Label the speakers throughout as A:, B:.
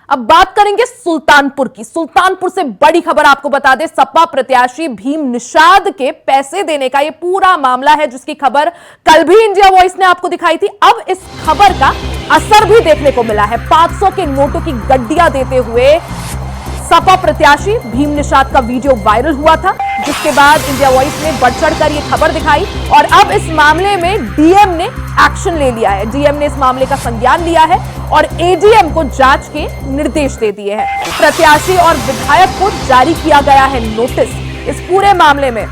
A: अब बात करेंगे सुल्तानपुर की। सुल्तानपुर से बड़ी खबर आपको बता दें, सपा प्रत्याशी भीम निषाद के पैसे देने का यह पूरा मामला है, जिसकी खबर कल भी इंडिया वॉइस ने आपको दिखाई थी। अब इस खबर का असर भी देखने को मिला है। 500 के नोटों की गड्डियां देते हुए सपा प्रत्याशी भीम निषाद का वीडियो वायरल हुआ था, जिसके बाद इंडिया वॉइस ने बढ़ चढ़कर यह खबर दिखाई और अब इस मामले में डीएम ने एक्शन ले लिया है। डीएम ने इस मामले का संज्ञान लिया है और एडीएम को जांच के निर्देश दे दिए हैं। प्रत्याशी और विधायक को जारी किया गया है नोटिस। इस पूरे मामले में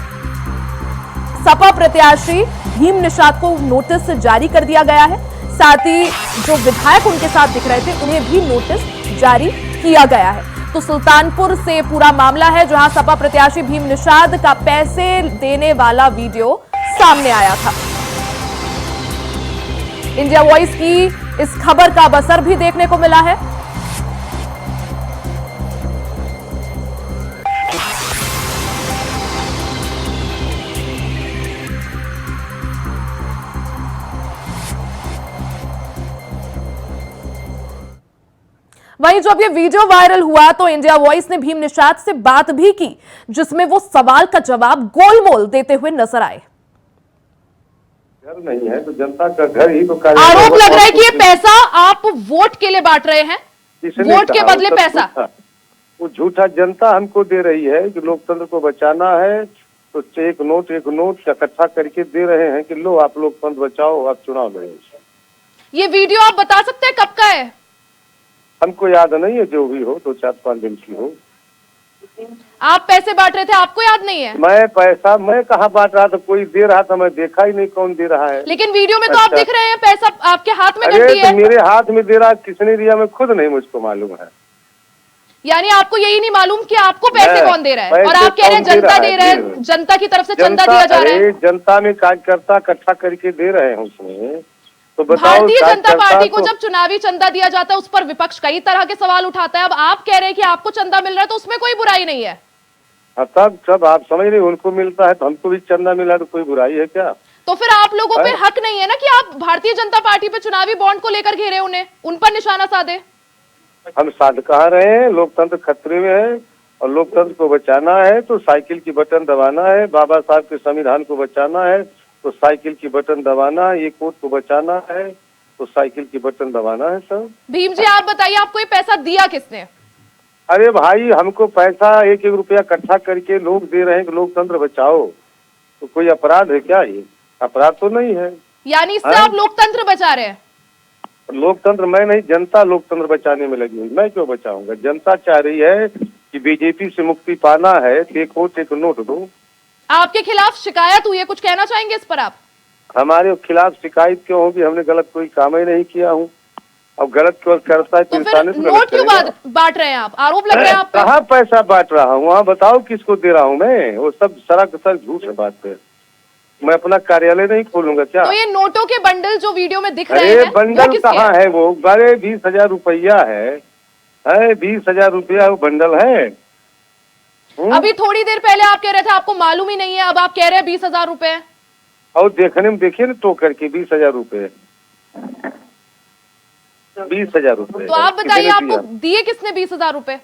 A: सपा प्रत्याशी भीम निषाद को नोटिस जारी कर दिया गया है, साथ ही जो विधायक उनके साथ दिख रहे थे उन्हें भी नोटिस जारी किया गया है। तो सुल्तानपुर से पूरा मामला है, जहां सपा प्रत्याशी भीम निषाद का पैसे देने वाला वीडियो सामने आया था। इंडिया वॉइस की इस खबर का असर भी देखने को मिला है। वहीं जब ये वीडियो वायरल हुआ तो इंडिया वॉइस ने भीम निषाद से बात भी की, जिसमें वो सवाल का जवाब गोलमोल देते हुए नजर आए।
B: घर नहीं है तो जनता का घर ही तो
A: आरोप लग रहा है कि ये पैसा आप वोट के लिए बांट रहे हैं, वोट के बदले पैसा।
B: वो झूठा जनता हमको दे रही है कि लोकतंत्र को बचाना है, तो एक नोट इकट्ठा करके दे रहे हैं कि लो आप लोकतंत्र बचाओ, आप चुनाव लड़ो।
A: ये वीडियो आप बता सकते हैं कब का है?
B: हमको याद नहीं है, जो भी हो 2-4-5 दिन की हो।
A: आप पैसे बांट रहे थे, आपको याद नहीं है?
B: मैं कहाँ बांट रहा था, कोई दे रहा था, मैं देखा ही नहीं कौन दे रहा है।
A: लेकिन वीडियो में तो आप दिख रहे हैं, पैसा आपके हाथ में गड्डी है।
B: तो मेरे हाथ में दे रहा, किसने दिया मैं खुद नहीं मुझको मालूम है।
A: यानी आपको यही नहीं मालूम कि आपको पैसे कौन दे रहा है? और आप कह रहे हैं जनता दे रहा है, जनता की तरफ से चंदा दिया जा रहा है।
B: जनता में कार्यकर्ता इकट्ठा करके दे रहे हैं उसमें। तो
A: भारतीय जनता पार्टी को जब चुनावी चंदा दिया जाता है उस पर विपक्ष कई तरह के सवाल उठाता है। अब आप कह रहे हैं कि आपको चंदा मिल रहा है, तो उसमें कोई बुराई नहीं है।
B: तब आप समझ रहे, उनको मिलता है तो हमको भी चंदा मिला, तो कोई बुराई है क्या?
A: तो फिर आप लोगों पे हक नहीं है ना कि आप भारतीय जनता पार्टी पे चुनावी बॉन्ड को लेकर घेरे उन्हें, उन पर निशाना साधे।
B: हम साध कहा रहे हैं, लोकतंत्र खतरे में है और लोकतंत्र को बचाना है तो साइकिल की बटन दबाना है। बाबा साहब के संविधान को बचाना है तो साइकिल की बटन दबाना, ये कोर्ट को बचाना है तो साइकिल की बटन दबाना है। सर
A: भीम जी, आप बताइए, आपको ये पैसा दिया किसने?
B: अरे भाई, हमको पैसा 1-1 रुपया इकट्ठा करके लोग दे रहे हैं कि लोकतंत्र बचाओ, तो कोई अपराध है क्या? ये अपराध तो नहीं है।
A: यानी इससे आप लोकतंत्र बचा रहे हैं?
B: लोकतंत्र मैं नहीं, जनता लोकतंत्र बचाने में लगी हुई। मैं क्यों बचाऊंगा? जनता चाह रही है कि बीजेपी से मुक्ति पाना है, एक वोट एक नोट दो।
A: आपके खिलाफ शिकायत हुई है, कुछ कहना चाहेंगे इस पर आप?
B: हमारे खिलाफ शिकायत क्यों होगी? हमने गलत कोई काम ही नहीं किया हूँ। अब गलत क्यों करता है
A: तो फिर नोट क्यों बांट रहे हैं आप? आरोप लग रहे हैं आप पे।
B: कहाँ पैसा बांट रहा हूँ? वहाँ बताओ किसको दे रहा हूँ मैं? वो सब सरासर झूठ है बात पे। मैं अपना कार्यालय नहीं खोलूंगा क्या?
A: तो ये नोटों के बंडल जो वीडियो में दिख रहे हैं,
B: बंडल कहाँ है? वो बड़े 20,000 रुपया है 20,000 रुपया वो बंडल है।
A: अभी थोड़ी देर पहले आप कह रहे थे आपको मालूम ही नहीं है, अब आप कह रहे हैं 20,000 रुपए।
B: और देखने में देखिए ना तो करके 20,000 रुपए, 20,000 रुपए।
A: तो आप बताइए, आपको दिए किसने 20,000 रुपए?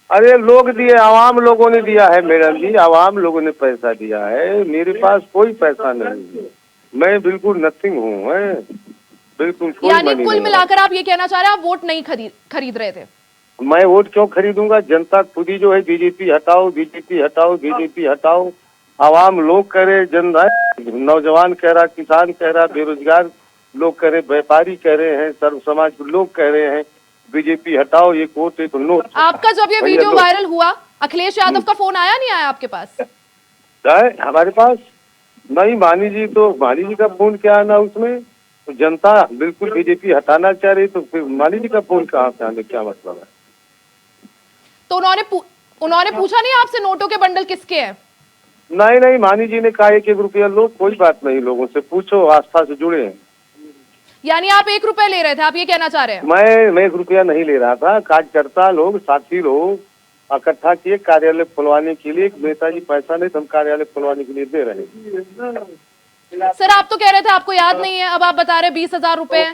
B: अरे लोग दिए, आवाम लोगों ने दिया है मैडम जी, आवाम लोगों ने पैसा दिया है। मेरे पास कोई पैसा नहीं है, मैं बिल्कुल नथिंग हूँ, बिल्कुल।
A: यानी कुल मिलाकर आप ये कहना चाह रहे हैं आप वोट नहीं खरीद रहे थे?
B: मैं वोट क्यों खरीदूंगा? जनता खुद ही जो है बीजेपी हटाओ, बीजेपी हटाओ, बीजेपी हटाओ। आवाम लोग करे, नौजवान कह रहा, किसान कह रहा, बेरोजगार लोग कह रहे, व्यापारी कह रहे हैं, सर्व समाज के लोग कह रहे हैं बीजेपी हटाओ, ये वोट एक नोट।
A: आपका जब ये वीडियो वायरल हुआ, अखिलेश यादव का फोन आया नहीं आया आपके पास?
B: हमारे पास नहीं। मानी जी का फोन क्या आना उसमें? तो जनता बिल्कुल बीजेपी हटाना चाह रही, तो फिर मानी जी का फोन कहाँ से आने, क्या मतलब है?
A: तो उन्होंने पूछा नहीं आपसे नोटों के बंडल किसके हैं?
B: नहीं, मानी जी ने कहा 1-1 रुपया लो, कोई बात नहीं, लोगों से पूछो, आस्था से जुड़े हैं।
A: यानी आप 1 रुपया ले रहे थे, आप ये कहना चाह रहे हैं?
B: मैं 1 रुपया नहीं ले रहा था। कार्यकर्ता लोग, साथी लोग इकट्ठा किए कार्यालय खुलवाने के लिए। नेताजी पैसा नहीं तो हम कार्यालय खुलवाने के लिए दे रहे हैं।
A: सर, आप तो कह रहे थे आपको याद नहीं है, अब आप बता रहे 20,000 रुपए।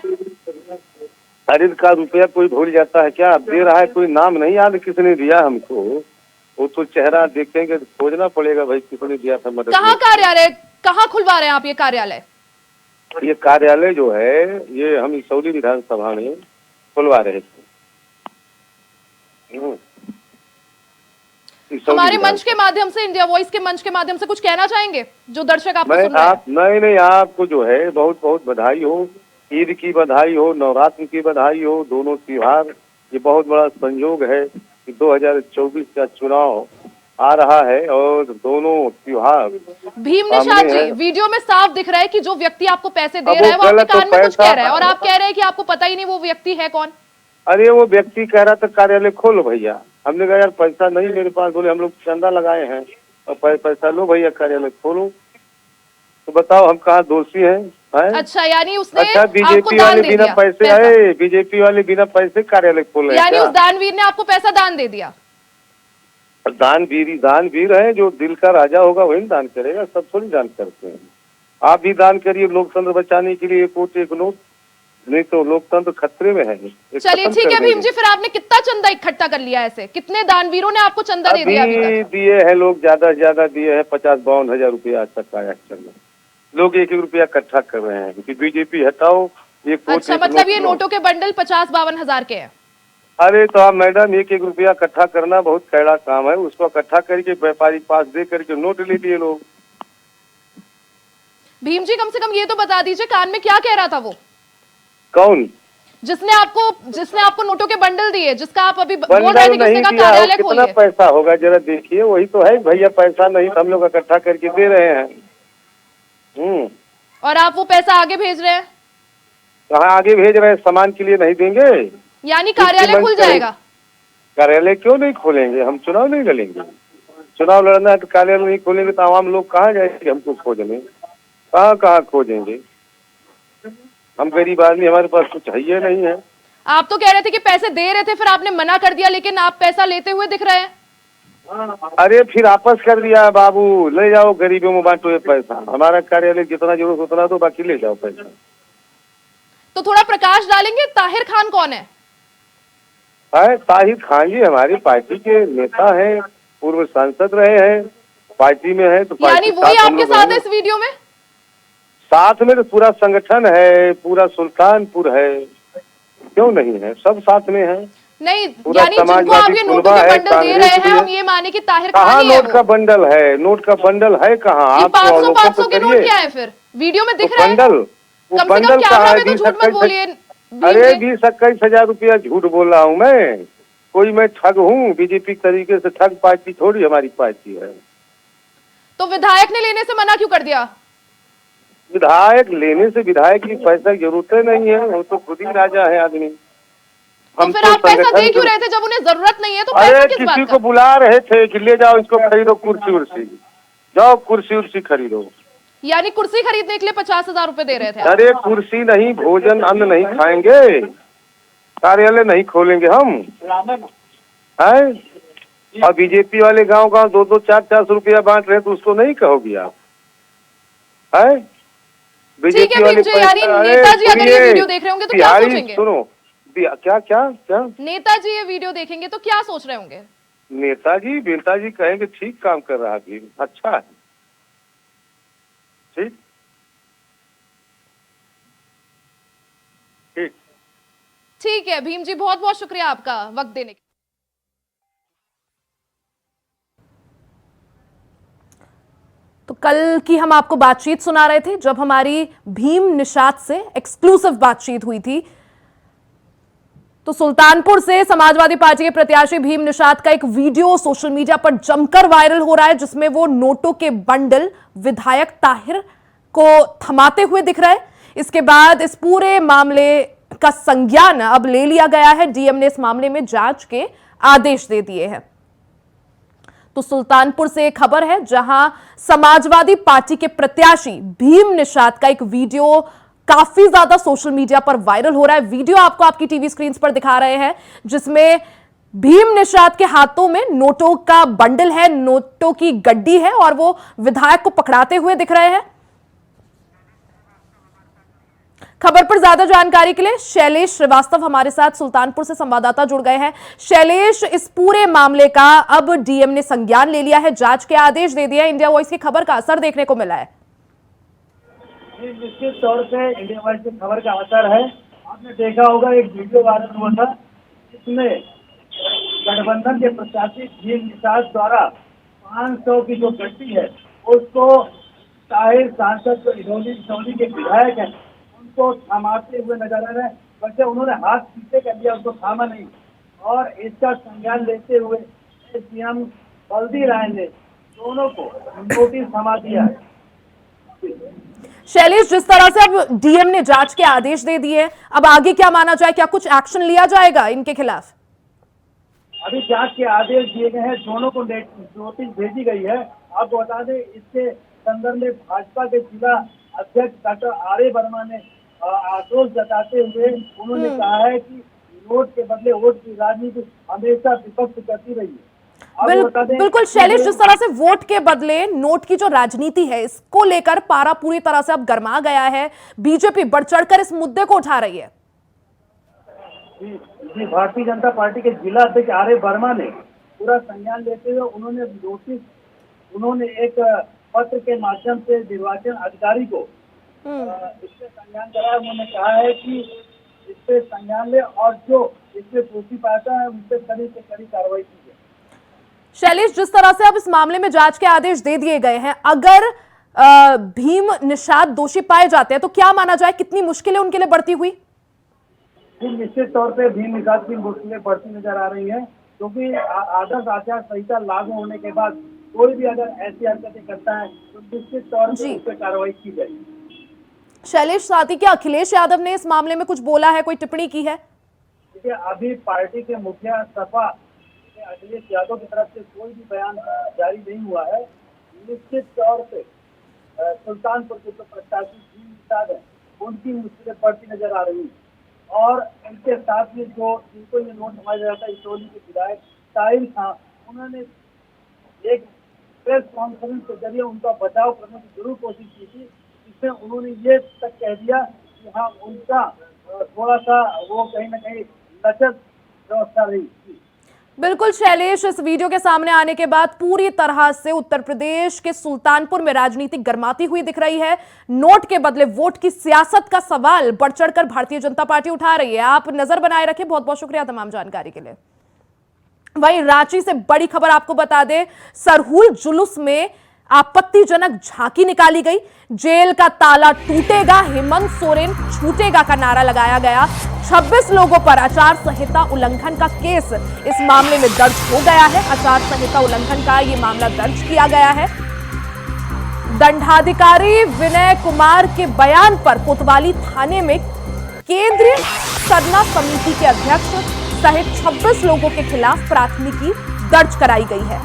B: खरीद का रुपया कोई भूल जाता है क्या? दे रहा है कोई, नाम नहीं याद किसने दिया हमको, वो तो चेहरा देखेंगे तो खोजना पड़ेगा भाई किसने दिया था मदद।
A: कहाँ कार्यालय, कहाँ खुलवा रहे हैं आप ये कार्यालय?
B: ये कार्यालय जो है ये हम इसौली विधानसभा में खुलवा रहे थे।
A: हमारे मंच के माध्यम से, इंडिया वॉइस के मंच के माध्यम से कुछ कहना चाहेंगे जो दर्शक आपको सुन रहे हैं?
B: नहीं, आपको जो है बहुत बहुत बधाई हो, ईद की बधाई हो, नवरात्र की बधाई हो, दोनों त्योहार। ये बहुत बड़ा संयोग है कि 2024 का चुनाव आ रहा है और दोनों त्योहार।
A: भीम निषाद जी, वीडियो में साफ दिख रहा है कि जो व्यक्ति आपको पैसे दे रहा है वो आपके कान में कुछ कह रहा है और आप कह रहे हैं कि आपको पता ही नहीं वो व्यक्ति है कौन।
B: अरे वो व्यक्ति कह रहा था कार्यालय खोलो भैया, हमने कहा यार पैसा नहीं मेरे पास, बोले हम लोग चंदा लगाए हैं और पैसा लो भैया कार्यालय खोलो। तो बताओ हम कहाँ दोषी हैं?
A: अच्छा, यानी उसने
B: अच्छा, बीजेपी वाले बिना पैसे आए, बीजेपी वाले बिना पैसे कार्यालय खोल रहे हैं,
A: यानी उस दानवीर ने आपको पैसा दान दे दिया?
B: दानवीर है, जो दिल का राजा होगा वही दान करेगा, सब थोड़ी दान करते हैं। आप भी दान करिए लोकतंत्र बचाने के लिए, एक वोट एक नोट, नहीं तो लोकतंत्र खतरे में है।
A: चलिए ठीक है भीम जी, फिर आपने कितना चंदा इकट्ठा कर लिया? ऐसे कितने दानवीरों ने आपको चंदा दे दिया?
B: दिए हैं लोग, ज्यादा से ज्यादा दिए हैं, 50-52 हजार रुपया आज तक आया चंदा। लोग 1-1 रुपया इकट्ठा कर रहे हैं कि बीजेपी हटाओ।
A: अच्छा, मतलब ये नोटों के बंडल 50-52 हजार के हैं?
B: अरे तो आप मैडम 1-1 रुपया इकट्ठा करना बहुत कैड़ा काम है, उसको इकट्ठा करके व्यापारी पास दे करके नोट ले लिए लोग।
A: भीम जी, कम से कम ये तो बता दीजिए कान में क्या कह रहा था वो?
B: कौन?
A: जिसने आपको नोटों के बंडल दिए, जिसका आप अभी बोल रहे थे किसने कहा कार्यालय खोलिए।
B: कितना पैसा होगा जरा देखिए, वही तो है भैया, पैसा नहीं हम लोग इकट्ठा करके दे रहे हैं।
A: और आप वो पैसा आगे भेज रहे हैं?
B: कहाँ आगे भेज रहे हैं? सामान के लिए नहीं देंगे?
A: यानी कार्यालय खुल जाएगा?
B: कार्यालय क्यों नहीं खोलेंगे? हम चुनाव नहीं लड़ेंगे? चुनाव लड़ना है तो कार्यालय नहीं खोलेंगे तो आवाम लोग कहाँ जाएंगे हमको खोजने? कहाँ खोजेंगे? हम गरीब आदमी, हमारे पास कुछ है ही नहीं है।
A: आप तो कह रहे थे कि पैसे दे रहे थे, फिर आपने मना कर दिया, लेकिन आप पैसा लेते हुए दिख रहे हैं।
B: अरे फिर वापस कर दिया बाबू, ले जाओ गरीबों में बांटो ये पैसा, हमारा कार्यालय जितना जरूरत उतना दो, बाकी ले जाओ पैसा।
A: तो थोड़ा प्रकाश डालेंगे, ताहिर खान कौन है?
B: ताहिर खान जी हमारी पार्टी के नेता हैं, पूर्व सांसद रहे हैं, पार्टी में है। तो
A: यानी वही आपके साथ है इस वीडियो में?
B: साथ में तो पूरा संगठन है, पूरा सुल्तानपुर है, क्यों नहीं है? सब साथ में है।
A: नहीं, यानी जिनको आप ये नोटों के बंडल दे रहे हैं, हम ये माने कि ताहिर खान ही है?
B: नोट का बंडल है? नोट का बंडल है कहाँ? आप
A: 500 के नोट क्या है फिर? वीडियो में दिख रहा है
B: बंडल?
A: कम से कम कैमरा में तो झूठ मत बोलिए।
B: अरे 20-21 हजार रुपया झूठ बोल रहा हूँ मैं? कोई मैं ठग हूँ? बीजेपी तरीके से ठग पार्टी थोड़ी हमारी पार्टी है।
A: तो विधायक ने लेने से मना क्यों कर दिया?
B: विधायक लेने से विधायक की पैसा की जरूरत नहीं है, वो तो खुद ही राजा है आदमी।
A: तो फिर आप पैसा दे क्यों रहे थे जब उन्हें जरूरत नहीं है? तो पैसा किस बात का?
B: किसी को बुला रहे थे कि ले जाओ इसको खरीदो, कुर्सी उर्सी, जाओ कुर्सी उर्सी खरीदो।
A: यानी कुर्सी खरीदने के लिए 50,000 रुपए दे रहे थे?
B: अरे कुर्सी नहीं, भोजन अन्न नहीं खाएंगे, कार्यालय नहीं खोलेंगे हम हैं? और बीजेपी वाले गांव 2-2, 4-400 रुपया बांट रहे तो उसको नहीं कहोगी आप? है
A: बीजेपी वाले? नेताजी अगर ये वीडियो देख रहे होंगे तो क्या सोचेंगे?
B: सुनो, क्या
A: नेताजी ये वीडियो देखेंगे तो क्या सोच रहे होंगे?
B: नेताजी कहेंगे ठीक काम कर रहा है, अच्छा है,
A: ठीक है भीम जी, बहुत बहुत शुक्रिया आपका वक्त देने के। तो कल की हम आपको बातचीत सुना रहे थे जब हमारी भीम निषाद से एक्सक्लूसिव बातचीत हुई थी। तो सुल्तानपुर से समाजवादी पार्टी के प्रत्याशी भीम निषाद का एक वीडियो सोशल मीडिया पर जमकर वायरल हो रहा है, जिसमें वो नोटों के बंडल विधायक ताहिर को थमाते हुए दिख रहा है। इसके बाद इस पूरे मामले का संज्ञान अब ले लिया गया है। डीएम ने इस मामले में जांच के आदेश दे दिए हैं। तो सुल्तानपुर से एक खबर है जहां समाजवादी पार्टी के प्रत्याशी भीम निषाद का एक वीडियो काफी ज्यादा सोशल मीडिया पर वायरल हो रहा है। वीडियो आपको आपकी टीवी स्क्रीन पर दिखा रहे हैं, जिसमें भीम निषाद के हाथों में नोटों का बंडल है, नोटों की गड्डी है और वो विधायक को पकड़ाते हुए दिख रहे हैं। खबर पर ज्यादा जानकारी के लिए शैलेश श्रीवास्तव हमारे साथ सुल्तानपुर से संवाददाता जुड़ गए हैं। शैलेश, इस पूरे मामले का अब डीएम ने संज्ञान ले लिया है, जांच के आदेश दे दिया है, इंडिया वॉइस की खबर का असर देखने को मिला है?
C: निश्चित तौर से इंडिया वॉइस की खबर का असर है। आपने देखा होगा एक वीडियो वायरल हुआ था जिसमें गठबंधन के प्रत्याशी भीम निषाद द्वारा 500 की जो गड्डी है उसको ताहिर सांसद जो इटौली के विधायक हैं उनको थमाते हुए नजर आ रहे हैं। वैसे उन्होंने हाथ पीछे कर लिया, उसको थामा नहीं, और इसका संज्ञान लेते हुए सीएम बल्दी राय ने दोनों को नोटिस थमा दिया है।
A: शैलेश, जिस तरह से अब डीएम ने जांच के आदेश दे दिए, अब आगे क्या माना जाए? क्या कुछ एक्शन लिया जाएगा इनके खिलाफ?
C: अभी जांच के आदेश दिए गए हैं, दोनों को नोटिस भेजी गई है। आपको बता दें इसके संदर्भ में भाजपा के जिला अध्यक्ष डॉक्टर आर्य वर्मा ने आक्रोश जताते हुए उन्होंने कहा है कि वोट के बदले वोट की राजनीति हमेशा विपक्ष करती रही है।
A: बिल्कुल शैलेश, जिस तरह से वोट के बदले नोट की जो राजनीति है, इसको लेकर पारा पूरी तरह से अब गरमा गया है। बीजेपी बढ़ चढ़कर इस मुद्दे को उठा रही है।
C: जी, भारतीय जनता पार्टी के जिला अध्यक्ष आर्य वर्मा ने पूरा संज्ञान लेते हुए उन्होंने एक पत्र के माध्यम से निर्वाचन अधिकारी को इससे संज्ञान कराया। उन्होंने कहा है कि इससे संज्ञान ले और जो इसमें दोषी पाता है उनसे कड़ी से कड़ी कार्रवाई की जाए।
A: शैलेश, जिस तरह से अब इस मामले में जांच के आदेश दे दिए गए हैं, अगर भीम निषाद दोषी पाए जाते हैं तो क्या माना जाए, कितनी मुश्किलें उनके लिए बढ़ती हुई?
C: निश्चित तौर पे भीम निषाद की मुश्किलें बढ़ती नजर आ रही हैं, क्योंकि आदर्श आचार संहिता लागू होने के बाद कोई भी अगर ऐसी हरकतें करता है तो निश्चित तौर पर उस पर कार्रवाई की जाएगी।
A: शैलेश, साथ ही क्या अखिलेश यादव ने इस मामले में कुछ बोला है, कोई टिप्पणी की है?
C: देखिए, अभी पार्टी के मुखिया सपा अखिलेश यादव की तरफ से कोई भी बयान जारी नहीं हुआ है। निश्चित तौर पे सुल्तानपुर के जो प्रत्याशी भीम निषाद है उनकी मुश्किलें बढ़ती नजर आ रही है, और इनके साथ में जो जिनको ये नोट थमाया जाता है इटौली के विधायक ताहिर था, उन्होंने एक प्रेस कॉन्फ्रेंस के जरिए उनका बचाव करने की जरूर कोशिश की थी, जिसमें उन्होंने ये तक कह दिया कि हाँ उनका थोड़ा सा वो कहीं ना कहीं लचक व्यवस्था रही थी।
A: बिल्कुल शैलेश, इस वीडियो के सामने आने के बाद पूरी तरह से उत्तर प्रदेश के सुल्तानपुर में राजनीति गरमाती हुई दिख रही है। नोट के बदले वोट की सियासत का सवाल बढ़ चढ़कर भारतीय जनता पार्टी उठा रही है। आप नजर बनाए रखें। बहुत बहुत शुक्रिया तमाम जानकारी के लिए। वहीं रांची से बड़ी खबर आपको बता दें, सरहुल जुलूस में आपत्तिजनक झांकी निकाली गई। जेल का ताला टूटेगा, हेमंत सोरेन छूटेगा का नारा लगाया गया। 26 लोगों पर आचार संहिता उल्लंघन का केस इस मामले में दर्ज हो गया है। आचार संहिता उल्लंघन का यह मामला दर्ज किया गया है। दंडाधिकारी विनय कुमार के बयान पर कोतवाली थाने में केंद्रीय सरना समिति के अध्यक्ष सहित 26 लोगों के खिलाफ प्राथमिकी दर्ज कराई गई है।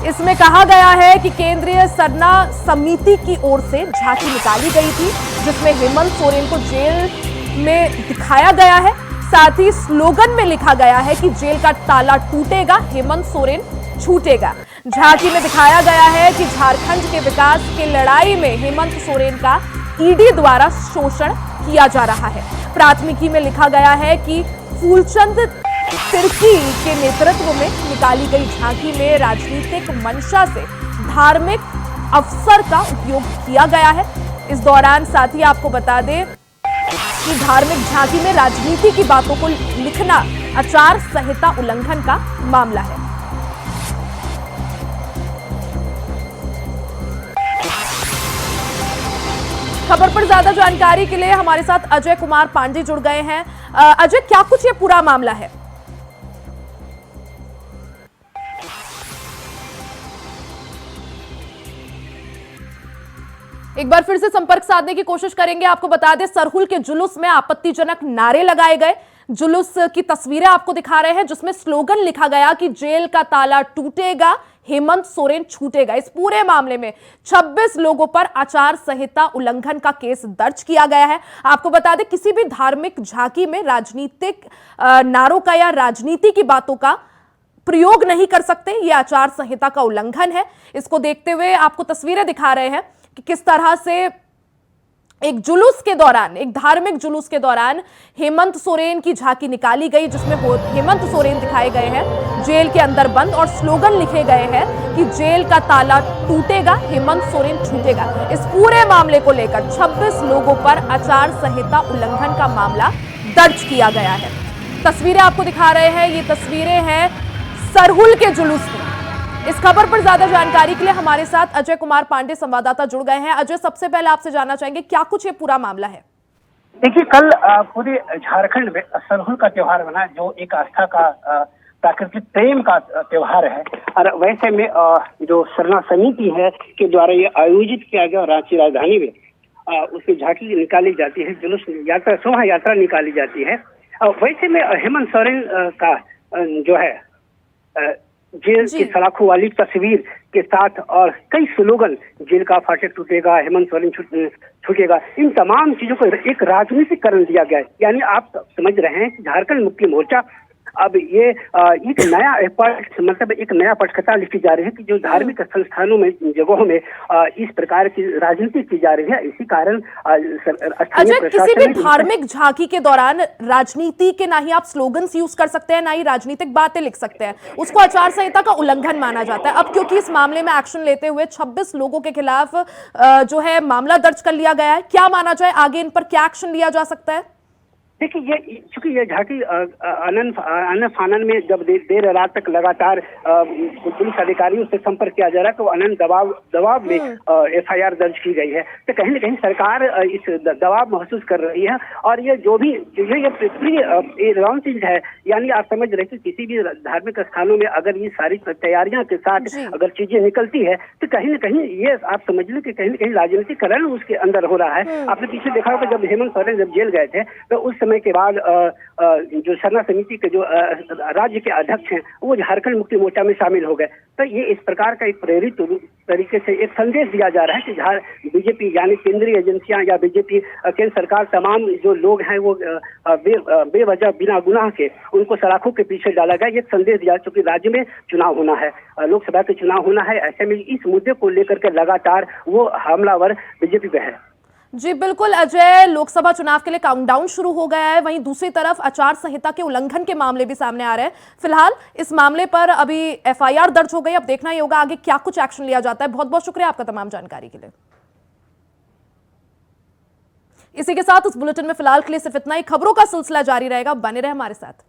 A: इसमें कहा गया है कि केंद्रीय सरना समिति की ओर से झांकी निकाली गई थी, जिसमें हेमंत सोरेन को जेल में दिखाया गया है। साथ ही स्लोगन में लिखा गया है कि जेल का ताला टूटेगा, हेमंत सोरेन छूटेगा। झांकी में दिखाया गया है कि झारखंड के विकास की लड़ाई में हेमंत सोरेन का ईडी द्वारा शोषण किया जा रहा है। प्राथमिकी में लिखा गया है कि फूलचंद तिर्की के नेतृत्व में निकाली गई झांकी में राजनीतिक मंशा से धार्मिक अवसर का उपयोग किया गया है। इस दौरान साथ ही आपको बता दें कि धार्मिक झांकी में राजनीति की बातों को लिखना आचार संहिता उल्लंघन का मामला है। खबर पर ज्यादा जानकारी के लिए हमारे साथ अजय कुमार पांडे जुड़ गए हैं। अजय, क्या कुछ ये पूरा मामला है? एक बार फिर से संपर्क साधने की कोशिश करेंगे। आपको बता दें, सरहुल के जुलूस में आपत्तिजनक नारे लगाए गए। जुलूस की तस्वीरें आपको दिखा रहे हैं, जिसमें स्लोगन लिखा गया कि जेल का ताला टूटेगा, हेमंत सोरेन छूटेगा। इस पूरे मामले में 26 लोगों पर आचार संहिता उल्लंघन का केस दर्ज किया गया है। आपको बता दें, किसी भी धार्मिक झांकी में राजनीतिक नारों का या राजनीति की बातों का प्रयोग नहीं कर सकते। यह आचार संहिता का उल्लंघन है। इसको देखते हुए आपको तस्वीरें दिखा रहे हैं कि किस तरह से एक जुलूस के दौरान, एक धार्मिक जुलूस के दौरान हेमंत सोरेन की झांकी निकाली गई, जिसमें हेमंत सोरेन दिखाए गए हैं जेल के अंदर बंद और स्लोगन लिखे गए हैं कि जेल का ताला टूटेगा, हेमंत सोरेन छूटेगा। इस पूरे मामले को लेकर 26 लोगों पर आचार संहिता उल्लंघन का मामला दर्ज किया गया है। तस्वीरें आपको दिखा रहे हैं, ये तस्वीरें हैं सरहुल के जुलूस की। इस खबर पर ज्यादा जानकारी के लिए हमारे साथ अजय कुमार पांडे संवाददाता जुड़ गए हैं। अजय, सबसे पहले आपसे जानना चाहेंगे क्या कुछ ये पूरा मामला है?
D: देखिए, कल पूरे झारखंड में सरहुल का त्योहार बना, जो एक आस्था का प्राकृतिक प्रेम का त्योहार है। और वैसे में जो सरना समिति है के द्वारा ये आयोजित किया गया रांची राजधानी में उसकी झांकी निकाली जाती है, जुलूस यात्रा, शोभा यात्रा निकाली जाती है। वैसे में हेमंत सोरेन का जो है जेल की सलाखों वाली तस्वीर के साथ और कई स्लोगन, जेल का फाटक टूटेगा, हेमंत सोरेन छूटेगा, इन तमाम चीजों को एक राजनीतिकरण दिया गया है। यानी आप समझ रहे हैं कि झारखंड मुक्ति मोर्चा अब ये एक नया मतलब एक नया पटकथा लिखी जा रही है कि जो धार्मिक संस्थानों में, जगहों में इस प्रकार की राजनीति की जा रही है। इसी कारण
A: अजय, किसी भी धार्मिक झांकी के दौरान राजनीति के ना ही आप स्लोगन्स यूज कर सकते हैं, ना ही राजनीतिक बातें लिख सकते हैं, उसको आचार संहिता का उल्लंघन माना जाता है। अब क्योंकि इस मामले में एक्शन लेते हुए 26 लोगों के खिलाफ जो है मामला दर्ज कर लिया गया है, क्या माना जाए आगे इन पर क्या एक्शन लिया जा सकता है?
D: देखिए, ये चूंकि ये झांकी अनंत फानन में जब देर रात तक लगातार पुलिस अधिकारियों से संपर्क किया जा रहा है, तो अनंत दबाव में एफआईआर दर्ज की गई है। तो कहीं न कहीं सरकार इस दबाव महसूस कर रही है। और ये जो भी ये रॉन्ग चीज है, यानी आप समझ रहे कि किसी भी धार्मिक स्थानों में अगर ये सारी तैयारियां के साथ अगर चीजें निकलती है, तो कहीं न कहीं ये आप समझ लो कि कहीं न कहीं राजनीतिकरण उसके अंदर हो रहा है। आपने पीछे देखा होगा, जब हेमंत सोरेन जब जेल गए थे, तो उस समय के बाद जो सरना समिति के जो राज्य के अध्यक्ष हैं, वो झारखंड मुक्ति मोर्चा में शामिल हो गए। तो ये इस प्रकार का एक प्रेरित तरीके से एक संदेश दिया जा रहा है कि बीजेपी यानी केंद्रीय एजेंसियां या बीजेपी केंद्र सरकार, तमाम जो लोग हैं वो बेवजह बिना गुनाह के उनको सलाखों के पीछे डाला गया। ये संदेश दिया, चूंकि राज्य में चुनाव होना है, लोकसभा के चुनाव होना है, ऐसे में इस मुद्दे को लेकर के लगातार वो हमलावर बीजेपी पे है।
A: जी बिल्कुल अजय, लोकसभा चुनाव के लिए काउंटडाउन शुरू हो गया है, वहीं दूसरी तरफ आचार संहिता के उल्लंघन के मामले भी सामने आ रहे हैं। फिलहाल इस मामले पर अभी एफआईआर दर्ज हो गई, अब देखना ही होगा आगे क्या कुछ एक्शन लिया जाता है। बहुत बहुत शुक्रिया आपका तमाम जानकारी के लिए। इसी के साथ इस बुलेटिन में फिलहाल के लिए सिर्फ इतना ही। खबरों का सिलसिला जारी रहेगा, बने रहे हमारे साथ।